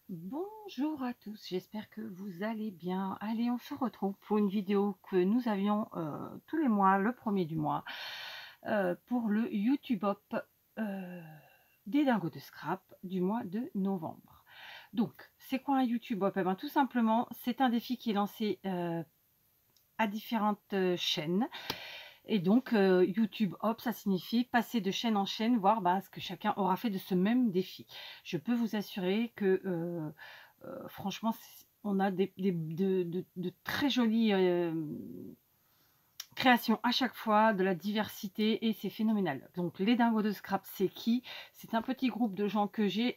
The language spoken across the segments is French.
Bonjour à tous, j'espère que vous allez bien. Allez, on se retrouve pour une vidéo que nous avions tous les mois, le premier du mois, pour le YouTube Hop euh, des dingos de scrap du mois de novembre. Donc, c'est quoi un YouTube Hop? Eh ben, tout simplement, c'est un défi qui est lancé à différentes chaînes. Et donc, YouTube Hop, ça signifie passer de chaîne en chaîne, voir ce que chacun aura fait de ce même défi. Je peux vous assurer que, franchement, on a de très jolies créations à chaque fois, de la diversité, et c'est phénoménal. Donc, les dingos de scrap, c'est qui? C'est un petit groupe de gens que j'ai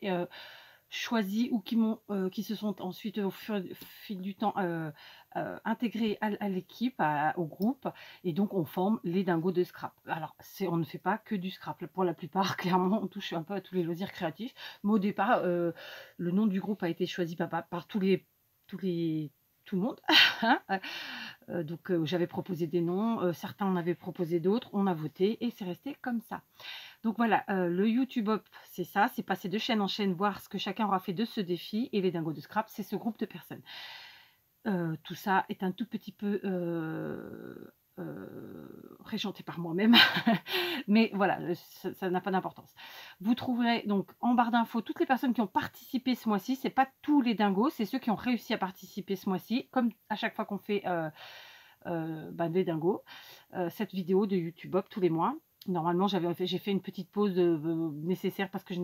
choisis ou qui se sont ensuite au fil du temps intégrés à l'équipe, au groupe, et donc on forme les dingos de scrap. Alors on ne fait pas que du scrap pour la plupart, clairement on touche un peu à tous les loisirs créatifs, mais au départ le nom du groupe a été choisi par tout le monde. Donc j'avais proposé des noms, certains en avaient proposé d'autres, on a voté et c'est resté comme ça. Donc voilà, le YouTube Hop, c'est ça, c'est passer de chaîne en chaîne, voir ce que chacun aura fait de ce défi, et les dingos de scrap, c'est ce groupe de personnes. Tout ça est un tout petit peu régenté par moi-même, mais voilà, ça n'a pas d'importance. Vous trouverez donc en barre d'infos toutes les personnes qui ont participé ce mois-ci. C'est pas tous les dingos, c'est ceux qui ont réussi à participer ce mois-ci, comme à chaque fois qu'on fait des dingos, cette vidéo de YouTube Hop tous les mois. Normalement, j'ai fait une petite pause nécessaire parce que je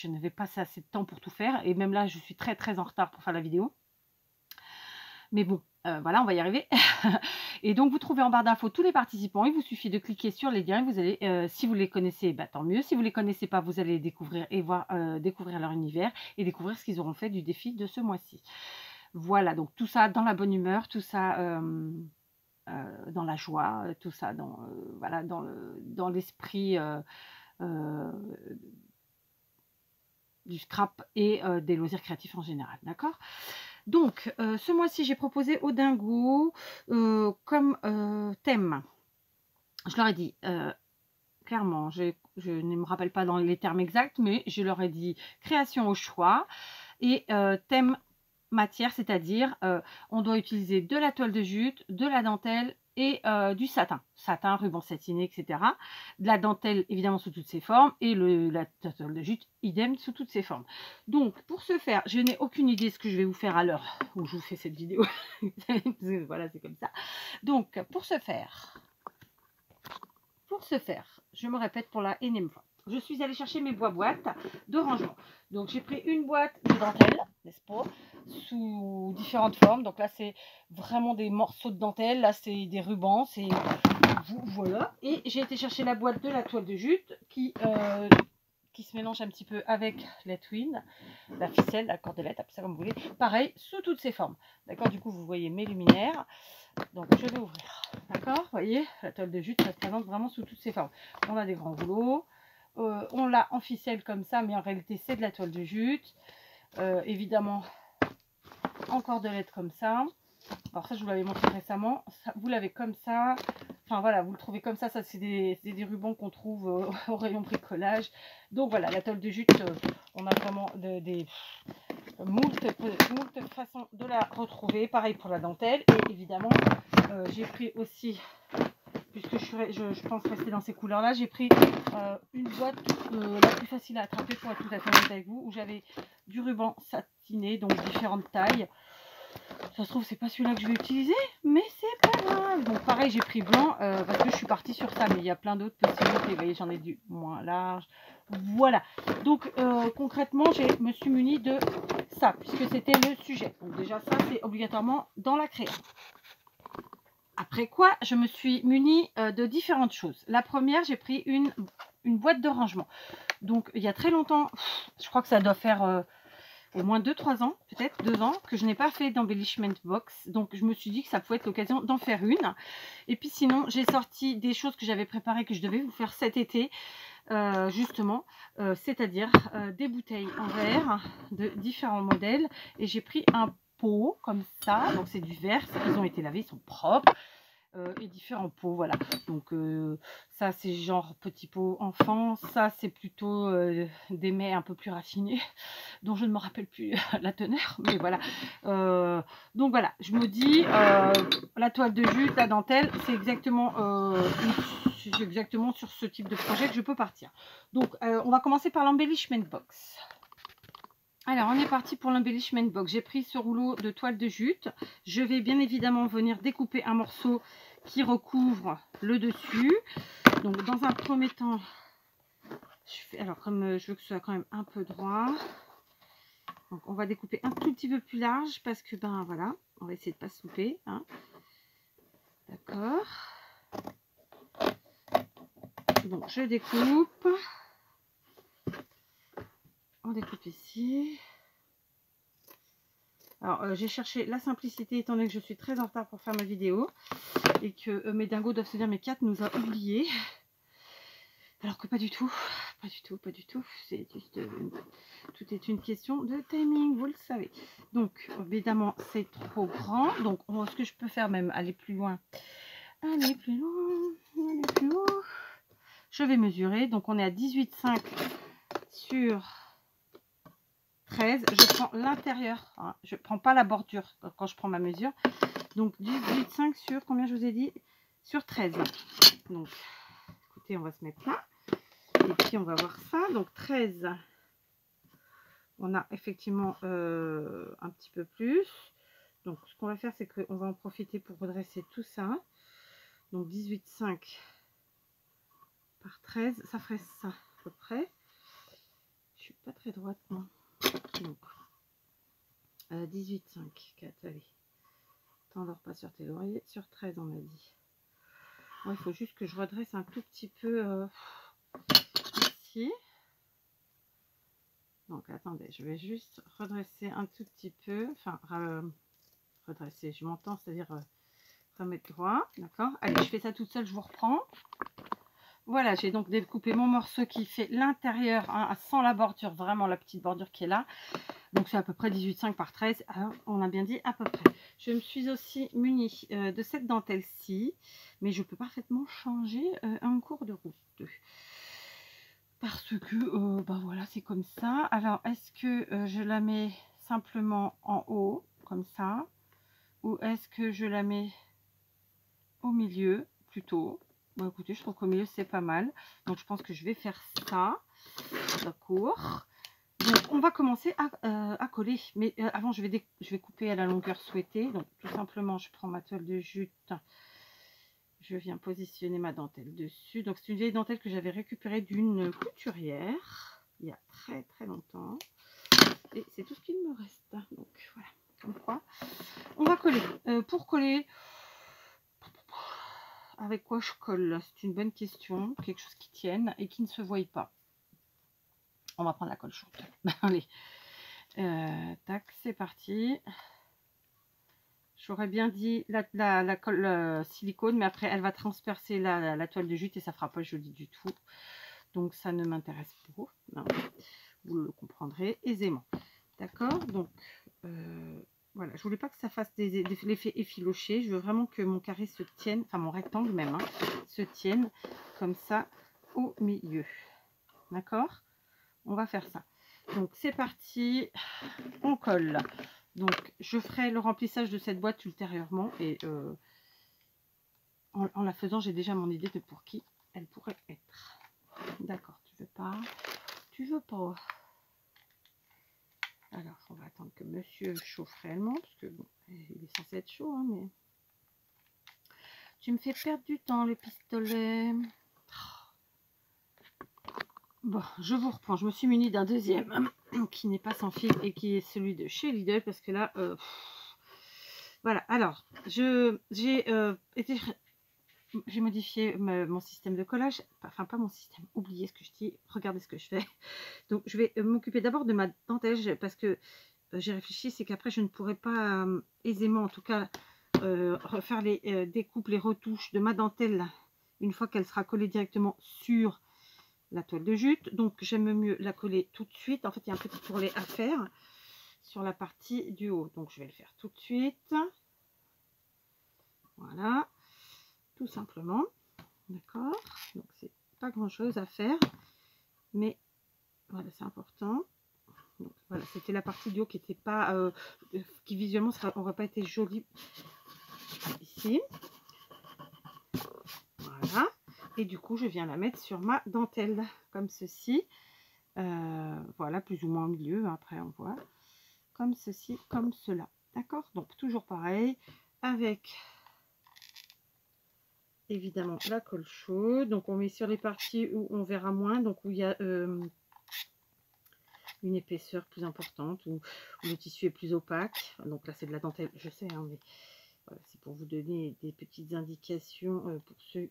n'avais pas assez de temps pour tout faire. Et même là, je suis très en retard pour faire la vidéo. Mais bon, voilà, on va y arriver. Et donc, vous trouvez en barre d'infos tous les participants. Il vous suffit de cliquer sur les liens. Vous allez, si vous les connaissez, tant mieux. Si vous ne les connaissez pas, vous allez les découvrir et découvrir leur univers et découvrir ce qu'ils auront fait du défi de ce mois-ci. Voilà, donc tout ça dans la bonne humeur, tout ça dans la joie, tout ça voilà, dans l'esprit du scrap et des loisirs créatifs en général, d'accord? Donc, ce mois-ci, j'ai proposé aux dingos comme thème. Je leur ai dit, clairement, je ne me rappelle pas dans les termes exacts, mais je leur ai dit création au choix et thème matière, c'est-à-dire on doit utiliser de la toile de jute, de la dentelle et du satin, ruban satiné, etc. De la dentelle évidemment sous toutes ses formes et la toile de jute idem sous toutes ses formes. Donc pour ce faire, je n'ai aucune idée de ce que je vais vous faire à l'heure où je vous fais cette vidéo. Voilà, c'est comme ça. Donc pour ce faire, je me répète pour la énième fois. Je suis allée chercher mes boîtes de rangement. Donc j'ai pris une boîte de dentelle, n'est-ce pas, sous différentes formes. Donc là c'est vraiment des morceaux de dentelle, là c'est des rubans, c'est voilà. Et j'ai été chercher la boîte de la toile de jute qui se mélange un petit peu avec la twine, la ficelle, la cordelette, appelez ça comme vous voulez. Pareil, sous toutes ses formes. D'accord, du coup vous voyez mes luminaires. Donc je vais ouvrir. D'accord, vous voyez, la toile de jute, ça se présente vraiment sous toutes ses formes. On a des grands rouleaux, on l'a en ficelle comme ça, mais en réalité c'est de la toile de jute. Évidemment, en cordelette comme ça. Alors ça, je vous l'avais montré récemment. Ça, vous l'avez comme ça. Enfin voilà, vous le trouvez comme ça. Ça, c'est des rubans qu'on trouve au rayon bricolage. Donc voilà, la toile de jute, on a vraiment des moult façons de la retrouver. Pareil pour la dentelle. Et évidemment, j'ai pris aussi, puisque je pense rester dans ces couleurs là, j'ai pris une boîte la plus facile à attraper pour être tout à fait honnête avec vous, où j'avais du ruban satiné, donc différentes tailles. Ça se trouve c'est pas celui-là que je vais utiliser, mais c'est pas grave. Donc pareil, j'ai pris blanc parce que je suis partie sur ça, mais il y a plein d'autres possibilités. Vous voyez, j'en ai du moins large. Voilà, donc concrètement je me suis munie de ça puisque c'était le sujet. Donc déjà ça, c'est obligatoirement dans la créa. Après quoi, je me suis munie de différentes choses. La première, j'ai pris une boîte de rangement. Donc, il y a très longtemps, je crois que ça doit faire au moins 2-3 ans, peut-être 2 ans, que je n'ai pas fait d'embellishment box. Donc, je me suis dit que ça pouvait être l'occasion d'en faire une. Et puis sinon, j'ai sorti des choses que j'avais préparées, que je devais vous faire cet été, justement. C'est-à-dire des bouteilles en verre de différents modèles. Et j'ai pris un pot comme ça. Donc, c'est du verre. Ils ont été lavés, ils sont propres. Et différents pots, voilà. Donc ça c'est genre petit pot enfant, ça c'est plutôt des mets un peu plus raffinés. dont je ne me rappelle plus la teneur, mais voilà. Donc voilà, je me dis, la toile de jute, la dentelle, c'est exactement sur ce type de projet que je peux partir. Donc on va commencer par l'embellishment box. Alors, on est parti pour l'embellishment box. J'ai pris ce rouleau de toile de jute. Je vais bien évidemment venir découper un morceau qui recouvre le dessus. Donc, dans un premier temps, alors comme je veux que ce soit quand même un peu droit, donc on va découper un tout petit peu plus large parce que, ben voilà, on va essayer de ne pas se louper. Hein. D'accord. Donc, je découpe. On découpe ici. Alors, j'ai cherché la simplicité étant donné que je suis très en retard pour faire ma vidéo et que mes dingos doivent se dire mais Kat nous a oubliés. Alors que pas du tout, pas du tout, pas du tout. C'est juste, tout est une question de timing, vous le savez. Donc, évidemment, c'est trop grand. Donc, ce que je peux faire même, aller plus loin. Aller plus loin, aller plus haut. Je vais mesurer. Donc, on est à 18,5 sur 13, je prends l'intérieur, hein, je ne prends pas la bordure quand je prends ma mesure. Donc 18,5 sur combien je vous ai dit? Sur 13. Donc écoutez, on va se mettre là. Et puis on va voir ça. Donc 13. On a effectivement un petit peu plus. Donc ce qu'on va faire, c'est qu'on va en profiter pour redresser tout ça. Donc 18,5 par 13, ça ferait ça à peu près. Je suis pas très droite moi. Donc 18,5, 4, allez. T'endors pas sur tes lauriers. Sur 13, on a dit. Bon, il faut juste que je redresse un tout petit peu ici. Donc, attendez, je vais juste redresser un tout petit peu. Enfin, redresser, je m'entends, c'est-à-dire remettre droit. D'accord. Allez, je fais ça toute seule, je vous reprends. Voilà, j'ai donc découpé mon morceau qui fait l'intérieur, hein, sans la bordure, vraiment la petite bordure qui est là. Donc c'est à peu près 18,5 par 13, alors, on a bien dit à peu près. Je me suis aussi munie de cette dentelle-ci, mais je peux parfaitement changer en cours de route. Parce que, bah voilà, c'est comme ça. Alors, est-ce que je la mets simplement en haut, comme ça, ou est-ce que je la mets au milieu, plutôt? Bon, écoutez, je trouve qu'au milieu, c'est pas mal. Donc, je pense que je vais faire ça. D'accord. Donc, on va commencer à coller. Mais avant, je vais couper à la longueur souhaitée. Donc, tout simplement, je prends ma toile de jute. Je viens positionner ma dentelle dessus. Donc, c'est une vieille dentelle que j'avais récupérée d'une couturière il y a très très longtemps. Et c'est tout ce qu'il me reste. Donc, voilà. Comme quoi, on va coller. Pour coller, avec quoi je colle? C'est une bonne question. Quelque chose qui tienne et qui ne se voie pas. On va prendre la colle chaude. Allez. Tac, c'est parti. J'aurais bien dit la colle silicone, mais après elle va transpercer la toile de jute et ça fera pas joli du tout. Donc ça ne m'intéresse pas. Non. Vous le comprendrez aisément. D'accord. Donc voilà, je voulais pas que ça fasse l'effet effiloché. Je veux vraiment que mon carré se tienne, enfin mon rectangle même, hein, se tienne comme ça au milieu. D'accord. On va faire ça. Donc c'est parti, on colle. Donc je ferai le remplissage de cette boîte ultérieurement et en la faisant, j'ai déjà mon idée de pour qui elle pourrait être. D'accord, tu veux pas? Tu veux pas? Alors on va attendre que monsieur chauffe réellement parce que bon, il est censé être chaud, hein, mais tu me fais perdre du temps le pistolet. Bon, je vous reprends. Je me suis munie d'un deuxième qui n'est pas sans fil et qui est celui de chez Lidl parce que là, voilà. Alors, j'ai modifié mon système de collage. Enfin, pas mon système. Oubliez ce que je dis. Regardez ce que je fais. Donc, je vais m'occuper d'abord de ma dentelle parce que j'ai réfléchi. C'est qu'après, je ne pourrais pas aisément, en tout cas, refaire les découpes, les retouches de ma dentelle une fois qu'elle sera collée directement sur la toile de jute. Donc j'aime mieux la coller tout de suite. En fait, il y a un petit tourlet à faire sur la partie du haut. Donc je vais le faire tout de suite. Voilà, tout simplement. D'accord. Donc c'est pas grand chose à faire, mais voilà, c'est important. Donc, voilà, c'était la partie du haut qui était pas, qui visuellement n'aurait pas été jolie ici. Voilà. Et du coup, je viens la mettre sur ma dentelle, comme ceci. Voilà, plus ou moins au milieu, après on voit. Comme ceci, comme cela. D'accord? Donc, toujours pareil, avec évidemment la colle chaude. Donc, on met sur les parties où on verra moins, donc où il y a une épaisseur plus importante, où le tissu est plus opaque. Donc là, c'est de la dentelle, je sais, hein, mais voilà, c'est pour vous donner des petites indications pour ceux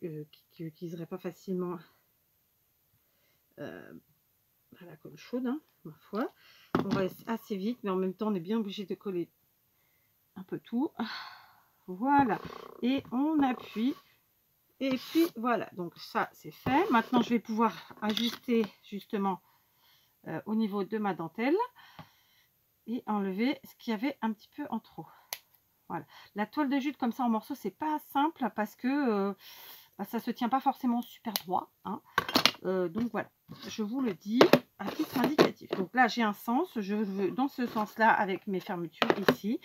qui n'utiliseraient pas facilement la colle chaude, hein, ma foi. On va assez vite, mais en même temps, on est bien obligé de coller un peu tout. Voilà, et on appuie. Et puis voilà, donc ça c'est fait. Maintenant, je vais pouvoir ajuster justement au niveau de ma dentelle et enlever ce qu'il y avait un petit peu en trop. Voilà, la toile de jute comme ça en morceaux, c'est pas simple parce que ça se tient pas forcément super droit, hein. Donc voilà, je vous le dis à titre indicatif. Donc là, j'ai un sens, je veux dans ce sens-là avec mes fermetures ici.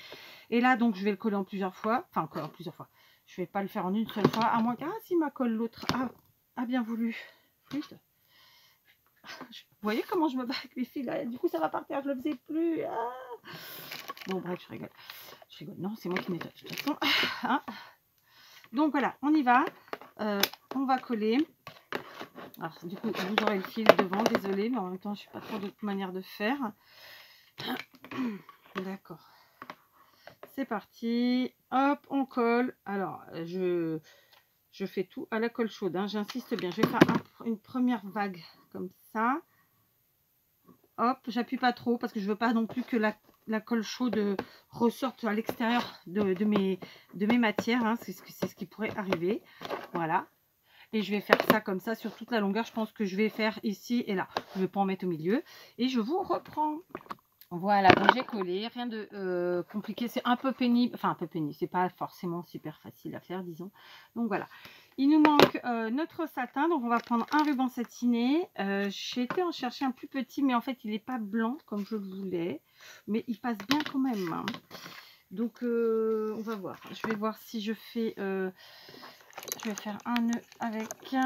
Et là, donc, je vais le coller en plusieurs fois. Enfin, encore en plusieurs fois. Je vais pas le faire en une seule fois, à moins que si ma colle l'autre a bien voulu. Flûte. Vous voyez comment je me bats avec mes fils là? Du coup, ça va partir, je le faisais plus. Ah. Bon, bref, je rigole. Je rigole. Non, c'est moi qui nettoie de toute façon. Hein. Donc voilà, on y va. On va coller. Alors, du coup, vous aurez le fil devant, désolé, mais en même temps, je ne sais pas trop d'autre manière de faire. D'accord. C'est parti. Hop, on colle. Alors, je fais tout à la colle chaude, hein. J'insiste bien. Je vais faire une première vague comme ça. Hop, j'appuie pas trop parce que je veux pas non plus que la colle chaude ressorte à l'extérieur de mes matières, hein. C'est ce qui pourrait arriver. Voilà. Et je vais faire ça comme ça sur toute la longueur. Je pense que je vais faire ici et là. Je ne vais pas en mettre au milieu. Et je vous reprends. Voilà, donc j'ai collé. Rien de compliqué. C'est un peu pénible. Enfin, un peu pénible. C'est pas forcément super facile à faire, disons. Donc voilà. Il nous manque notre satin. Donc on va prendre un ruban satiné. J'ai été en chercher un plus petit, mais en fait, il n'est pas blanc comme je le voulais. Mais il passe bien quand même, hein. Donc on va voir. Je vais voir si je fais... je vais faire un nœud avec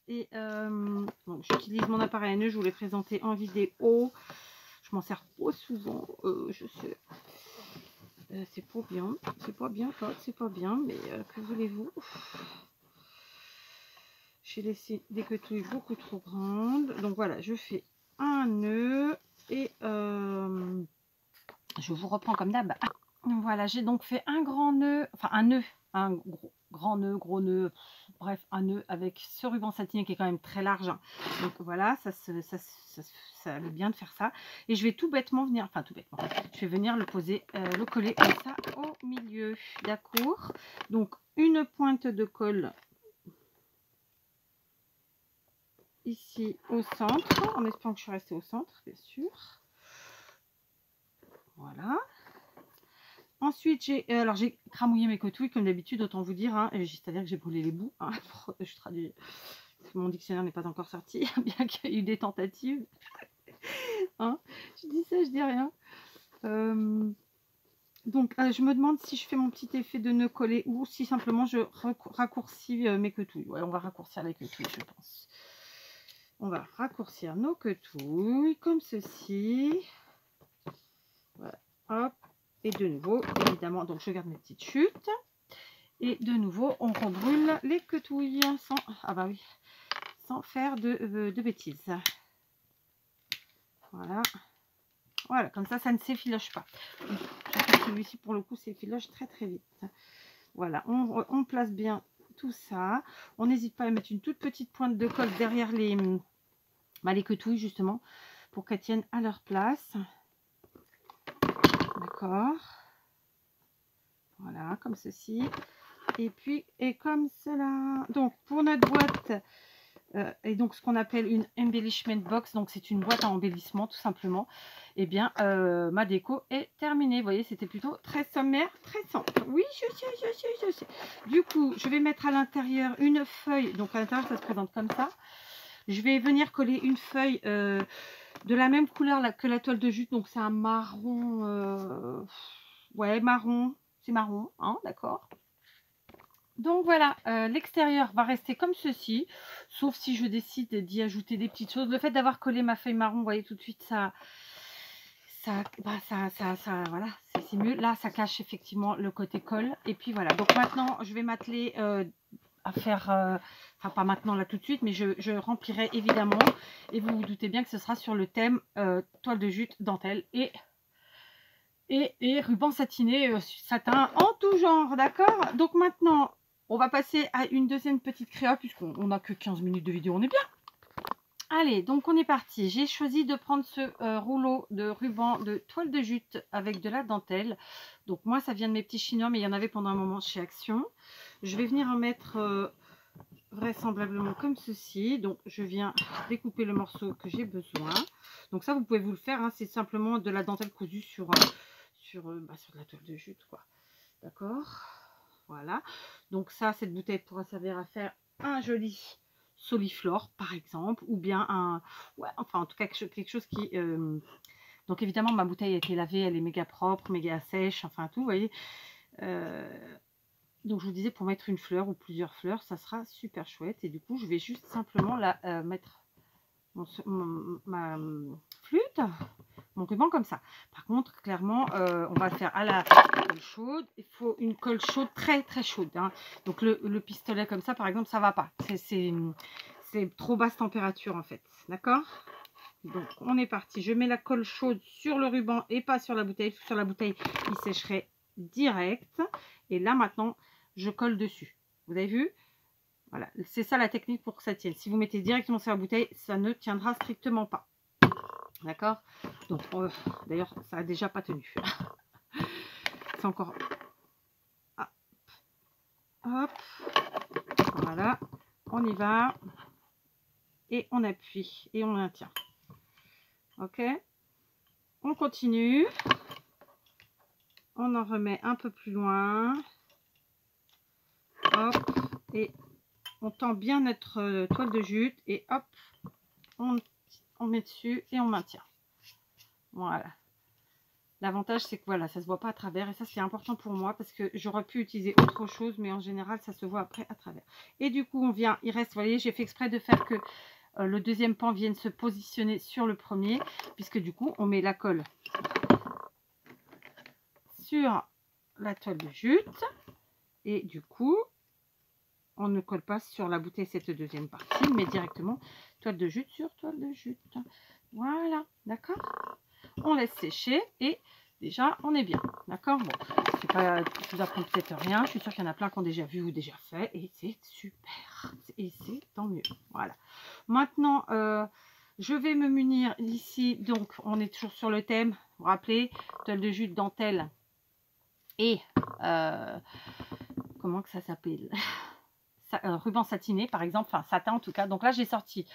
et j'utilise mon appareil à nœud, je vous l'ai présenté en vidéo. Je m'en sers pas souvent, je sais. C'est pas bien, c'est pas bien, mais que voulez-vous? J'ai laissé des quetouilles beaucoup trop grandes. Donc voilà, je fais un nœud et je vous reprends comme d'hab. Voilà, j'ai donc fait un grand nœud, enfin un nœud, un grand nœud, gros nœud, bref, un nœud avec ce ruban satiné qui est quand même très large. Donc voilà, ça allait bien de faire ça. Et je vais tout bêtement venir, enfin tout bêtement, je vais venir le poser, le coller comme ça au milieu. D'accord. Donc une pointe de colle ici au centre, en espérant que je suis restée au centre, bien sûr. Voilà. Ensuite, j'ai cramouillé mes cotouilles comme d'habitude, autant vous dire, hein, c'est-à-dire que j'ai brûlé les bouts, hein, je traduis, mon dictionnaire n'est pas encore sorti, bien qu'il y ait eu des tentatives. Hein, je dis ça, je dis rien. Donc, je me demande si je fais mon petit effet de nœud collé ou si simplement je raccourcis mes quetouilles. Ouais, on va raccourcir les quetouilles, je pense. On va raccourcir nos quetouilles comme ceci. Voilà, hop. Et de nouveau, évidemment, donc je garde mes petites chutes. Et de nouveau, on rebrûle les quetouilles sans faire de bêtises. Voilà. Voilà, comme ça ne s'effiloche pas. Celui-ci, pour le coup, s'effiloche très très vite. Voilà, on place bien tout ça. On n'hésite pas à mettre une toute petite pointe de colle derrière les quetouilles, justement, pour qu'elles tiennent à leur place. D'accord. Voilà, comme ceci. Et puis, et comme cela. Donc, pour notre boîte, et donc ce qu'on appelle une embellishment box, donc c'est une boîte à embellissement, tout simplement. Et bien, ma déco est terminée. Vous voyez, c'était plutôt très sommaire, très simple. Oui, je sais. Du coup, je vais mettre à l'intérieur une feuille. Donc, à l'intérieur, ça se présente comme ça. Je vais venir coller une feuille de la même couleur que la toile de jute, donc c'est un marron, ouais, marron, c'est marron, hein, d'accord. Donc voilà, l'extérieur va rester comme ceci, sauf si je décide d'y ajouter des petites choses. Le fait d'avoir collé ma feuille marron, vous voyez tout de suite, voilà, c'est mieux. Là, ça cache effectivement le côté colle. Et puis voilà, donc maintenant, je vais m'atteler à faire, enfin pas maintenant, là tout de suite, mais je remplirai évidemment. Et vous vous doutez bien que ce sera sur le thème toile de jute, dentelle et ruban satiné, satin en tout genre, d'accord. Donc maintenant, on va passer à une deuxième petite créa, puisqu'on n'a que 15 minutes de vidéo, on est bien. Allez, donc on est parti. J'ai choisi de prendre ce rouleau de ruban de toile de jute avec de la dentelle. Donc moi, ça vient de mes petits chinois, mais il y en avait pendant un moment chez Action. Je vais venir en mettre vraisemblablement comme ceci. Donc je viens découper le morceau que j'ai besoin. Donc ça, vous pouvez vous le faire, hein. C'est simplement de la dentelle cousue sur de la toile de jute, quoi. D'accord, voilà. Donc ça, cette bouteille pourra servir à faire un joli soliflore par exemple, ou bien un, ouais, enfin en tout cas quelque chose qui donc évidemment ma bouteille a été lavée, elle est méga propre, méga sèche, enfin tout, vous voyez. Donc je vous disais, pour mettre une fleur ou plusieurs fleurs, ça sera super chouette. Et du coup je vais juste simplement la mettre ma flûte, mon ruban comme ça. Par contre, clairement, on va le faire à la colle chaude. Il faut une colle chaude, très très chaude, hein. Donc le pistolet comme ça, par exemple, ça va pas. C'est trop basse température en fait. D'accord? Donc on est parti. Je mets la colle chaude sur le ruban et pas sur la bouteille. Sur la bouteille, il sécherait direct. Et là maintenant, je colle dessus. Vous avez vu? Voilà, c'est ça la technique pour que ça tienne. Si vous mettez directement sur la bouteille, ça ne tiendra strictement pas. D'accord? Donc, d'ailleurs, ça a déjà pas tenu. C'est encore... Ah. Hop. Voilà. On y va. Et on appuie. Et on maintient. Ok? On continue. On en remet un peu plus loin. Hop. Et on tend bien notre toile de jute. Et hop. On met dessus et on maintient. Voilà. L'avantage, c'est que voilà, ça se voit pas à travers. Et ça, c'est important pour moi parce que j'aurais pu utiliser autre chose. Mais en général, ça se voit après à travers. Et du coup, on vient, il reste, vous voyez, j'ai fait exprès de faire que le deuxième pan vienne se positionner sur le premier. Puisque du coup, on met la colle sur la toile de jute. Et du coup, on ne colle pas sur la bouteille cette deuxième partie. Mais directement, toile de jute sur toile de jute. Voilà, d'accord? On laisse sécher et déjà on est bien, d'accord. Bon, c'est pas, je vous apprends peut-être rien, je suis sûre qu'il y en a plein qui ont déjà vu ou déjà fait et c'est super, et c'est tant mieux. Voilà, maintenant je vais me munir ici, donc on est toujours sur le thème, vous vous rappelez, toile de jute, dentelle et comment que ça s'appelle, ruban satiné par exemple, enfin satin en tout cas. Donc là j'ai sorti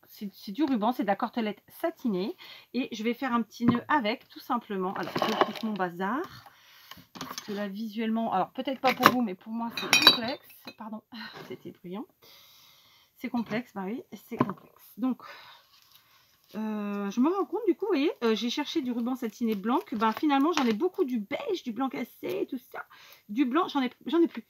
c'est du ruban, c'est de la cortelette satinée et je vais faire un petit nœud avec tout simplement. Alors je coupe mon bazar parce que là visuellement, alors peut-être pas pour vous mais pour moi c'est complexe, pardon, c'était bruyant, c'est complexe, bah oui c'est complexe. Donc je me rends compte du coup, vous voyez, j'ai cherché du ruban satiné blanc, que ben finalement j'en ai beaucoup, du beige, du blanc cassé, tout ça. Du blanc, j'en ai plus. Je n'ai plus.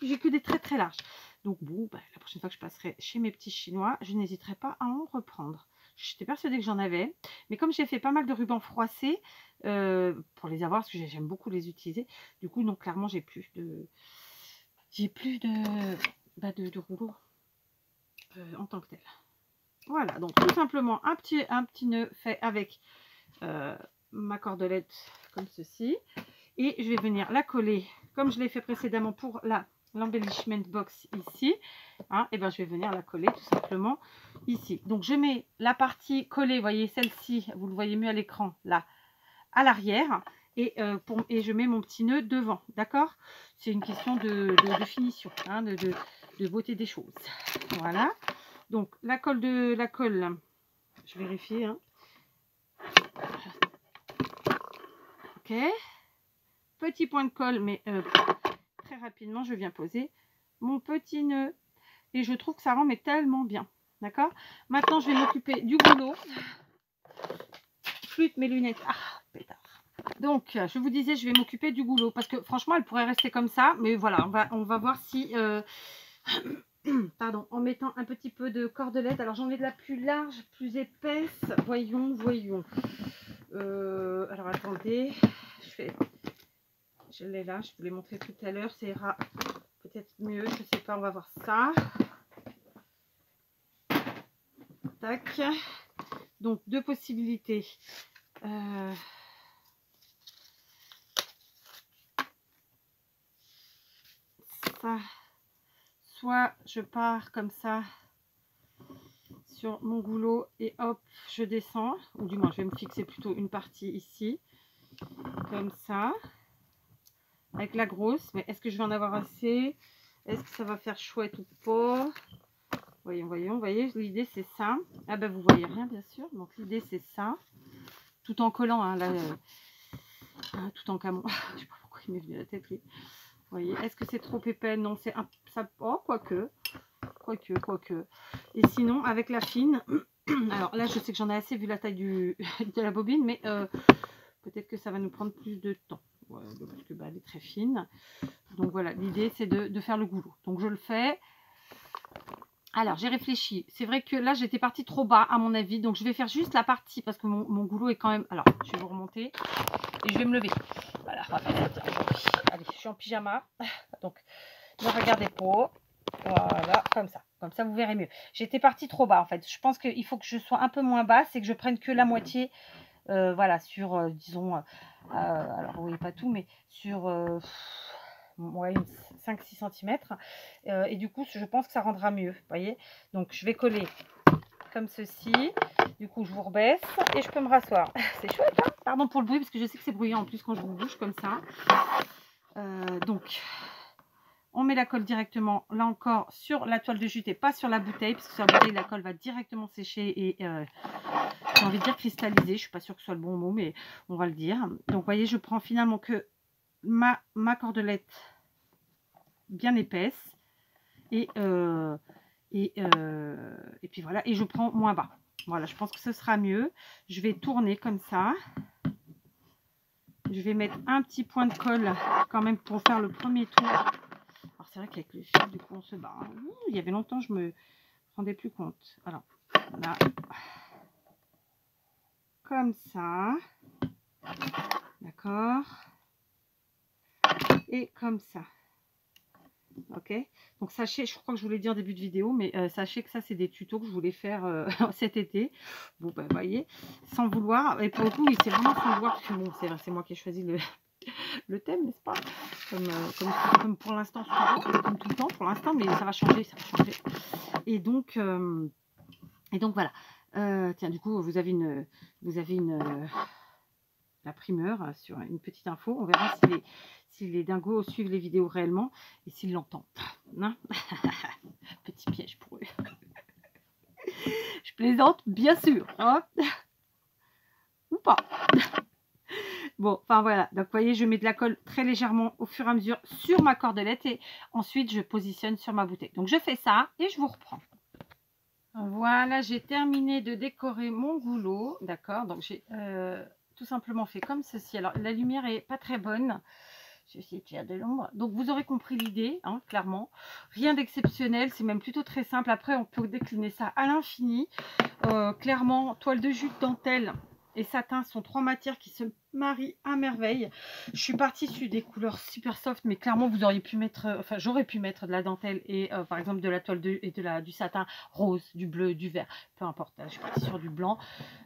J'ai que des très très larges. Donc bon, ben, la prochaine fois que je passerai chez mes petits chinois, je n'hésiterai pas à en reprendre. J'étais persuadée que j'en avais, mais comme j'ai fait pas mal de rubans froissés pour les avoir, parce que j'aime beaucoup les utiliser, du coup, donc clairement, j'ai plus de rouleaux en tant que tel. Voilà, donc tout simplement un petit nœud fait avec ma cordelette comme ceci. Et je vais venir la coller comme je l'ai fait précédemment pour l'embellishment box ici. Hein, et ben je vais venir la coller tout simplement ici. Donc je mets la partie collée, vous voyez celle-ci, vous le voyez mieux à l'écran, là, à l'arrière. Et je mets mon petit nœud devant, d'accord? C'est une question de finition, hein, de beauté des choses. Voilà. Donc la colle, je vérifie. Hein. Ok. Petit point de colle, mais très rapidement, je viens poser mon petit nœud. Et je trouve que ça rend mais tellement bien. D'accord. Maintenant, je vais m'occuper du boulot. flûte mes lunettes. Ah, pétard. Donc, je vous disais, je vais m'occuper du goulot parce que franchement, elle pourrait rester comme ça. Mais voilà, on va voir si... pardon, en mettant un petit peu de cordelette. Alors, j'en ai de la plus large, plus épaisse. Voyons, voyons. Alors, attendez. Je l'ai là, je vous l'ai montré tout à l'heure. Ça ira peut-être mieux, je sais pas, on va voir ça. Tac. Donc, deux possibilités. Ça, soit je pars comme ça sur mon goulot et hop, je descends, ou du moins je vais me fixer plutôt une partie ici, comme ça, avec la grosse. Mais est-ce que je vais en avoir assez? Est-ce que ça va faire chouette ou pas? Voyons, voyons, vous voyez, l'idée c'est ça. Ah ben vous voyez rien bien sûr, donc l'idée c'est ça. Tout en collant, hein, là, tout en camon. Je sais pas pourquoi il m'est venu à la tête, lui. Vous voyez, est-ce que c'est trop épais? Non, c'est un... ça... Oh, quoique. Et sinon, avec la fine, alors là, je sais que j'en ai assez vu la taille de la bobine, mais peut-être que ça va nous prendre plus de temps. Ouais, parce que bah, elle est très fine. Donc voilà, l'idée, c'est de faire le goulot. Donc je le fais. Alors, j'ai réfléchi. C'est vrai que là, j'étais partie trop bas, à mon avis. Donc, je vais faire juste la partie, parce que mon goulot est quand même... Alors, je vais vous remonter et je vais me lever. Voilà, on va faire ça aujourd'hui. Allez, je suis en pyjama. Donc, ne regardez pas. Voilà, comme ça. Comme ça, vous verrez mieux. J'étais partie trop bas, en fait. Je pense qu'il faut que je sois un peu moins basse et que je prenne que la moitié. Voilà, sur, disons... alors, oui, pas tout, mais sur... ouais, 5-6 cm. Et du coup, je pense que ça rendra mieux. Vous voyez? Donc, je vais coller comme ceci. Du coup, je vous rebaisse et je peux me rasseoir. C'est chouette, hein? Pardon pour le bruit, parce que je sais que c'est bruyant en plus quand je vous bouge comme ça. Donc, on met la colle directement, là encore, sur la toile de jute et pas sur la bouteille, parce que sur la bouteille, la colle va directement sécher et, j'ai envie de dire cristalliser. Je ne suis pas sûre que ce soit le bon mot, mais on va le dire. Donc, vous voyez, je prends finalement que ma cordelette bien épaisse et puis voilà, et je prends moins bas. Voilà, je pense que ce sera mieux. Je vais tourner comme ça. Je vais mettre un petit point de colle quand même pour faire le premier tour. Alors c'est vrai qu'avec le fil, du coup, on se bat. Il y avait longtemps, je me rendais plus compte. Alors, là, comme ça. D'accord. Et comme ça. Ok, donc sachez, je crois que je vous l'ai dit en début de vidéo, mais sachez que ça c'est des tutos que je voulais faire cet été. Bon ben voyez, sans vouloir, et pour le coup oui, c'est vraiment sans vouloir, parce que bon, c'est vrai, c'est moi qui ai choisi le thème, n'est-ce pas, comme pour l'instant, comme tout le temps pour l'instant, mais ça va changer, et donc voilà. Tiens, du coup vous avez la primeur sur une petite info. On verra si les dingos suivent les vidéos réellement et s'ils l'entendent. Hein. Petit piège pour eux. Je plaisante, bien sûr. Hein. Ou pas. Bon, enfin voilà. Donc, vous voyez, je mets de la colle très légèrement au fur et à mesure sur ma cordelette et ensuite, je positionne sur ma bouteille. Donc, je fais ça et je vous reprends. Voilà, j'ai terminé de décorer mon goulot. D'accord. Donc, j'ai... tout simplement fait comme ceci. Alors la lumière est pas très bonne, je vais essayer de faire de l'ombre, donc vous aurez compris l'idée, hein, clairement rien d'exceptionnel, c'est même plutôt très simple. Après on peut décliner ça à l'infini. Clairement, toile de jute, dentelle et satin sont trois matières qui se marient à merveille. Je suis partie sur des couleurs super soft, mais clairement vous auriez pu mettre, enfin j'aurais pu mettre de la dentelle et par exemple de la toile du satin rose, du bleu, du vert, peu importe. Je suis partie sur du blanc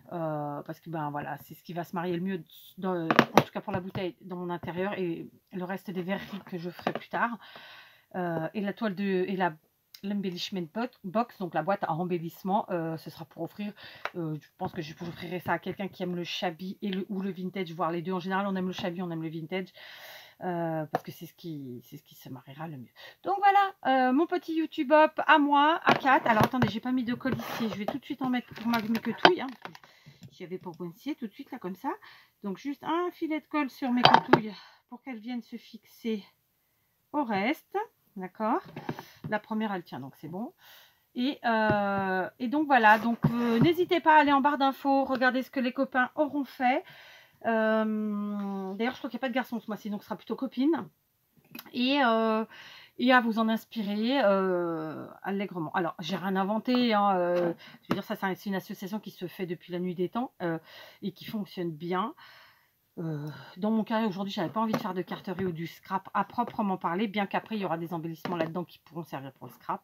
parce que ben voilà, c'est ce qui va se marier le mieux en tout cas pour la bouteille dans mon intérieur, et le reste des verreries que je ferai plus tard. Et la toile et l'embellishment box, donc la boîte à embellissement, ce sera pour offrir, je pense que j'offrirai ça à quelqu'un qui aime le shabby ou le vintage, voire les deux. En général on aime le shabby, on aime le vintage, parce que c'est ce qui se mariera le mieux. Donc voilà, mon petit YouTube Hop à moi, à 4. Alors attendez, j'ai pas mis de colle ici, je vais tout de suite en mettre pour mes quetouilles, hein, j'y avais pour coincer tout de suite là comme ça. Donc juste un filet de colle sur mes quetouilles pour qu'elles viennent se fixer au reste. D'accord, la première elle tient, donc c'est bon. Et donc voilà, donc n'hésitez pas à aller en barre d'infos, regarder ce que les copains auront fait. D'ailleurs, je crois qu'il n'y a pas de garçon ce mois-ci, donc ce sera plutôt copine. Et à vous en inspirer allègrement. Alors, j'ai rien inventé, hein, je veux dire, ça c'est une association qui se fait depuis la nuit des temps et qui fonctionne bien. Dans mon cas, aujourd'hui, j'avais pas envie de faire de carterie ou du scrap à proprement parler, bien qu'après, il y aura des embellissements là-dedans qui pourront servir pour le scrap.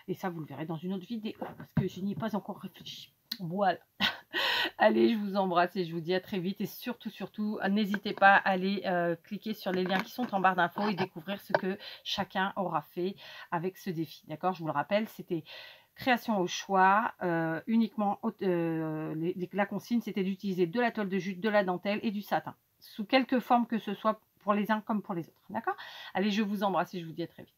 Et ça, vous le verrez dans une autre vidéo, parce que je n'y ai pas encore réfléchi. Voilà. Allez, je vous embrasse et je vous dis à très vite. Et surtout, surtout, n'hésitez pas à aller cliquer sur les liens qui sont en barre d'infos et découvrir ce que chacun aura fait avec ce défi. D'accord? Je vous le rappelle, c'était création au choix. Uniquement, la consigne, c'était d'utiliser de la toile de jute, de la dentelle et du satin. Sous quelque forme que ce soit pour les uns comme pour les autres. D'accord? Allez, je vous embrasse et je vous dis à très vite.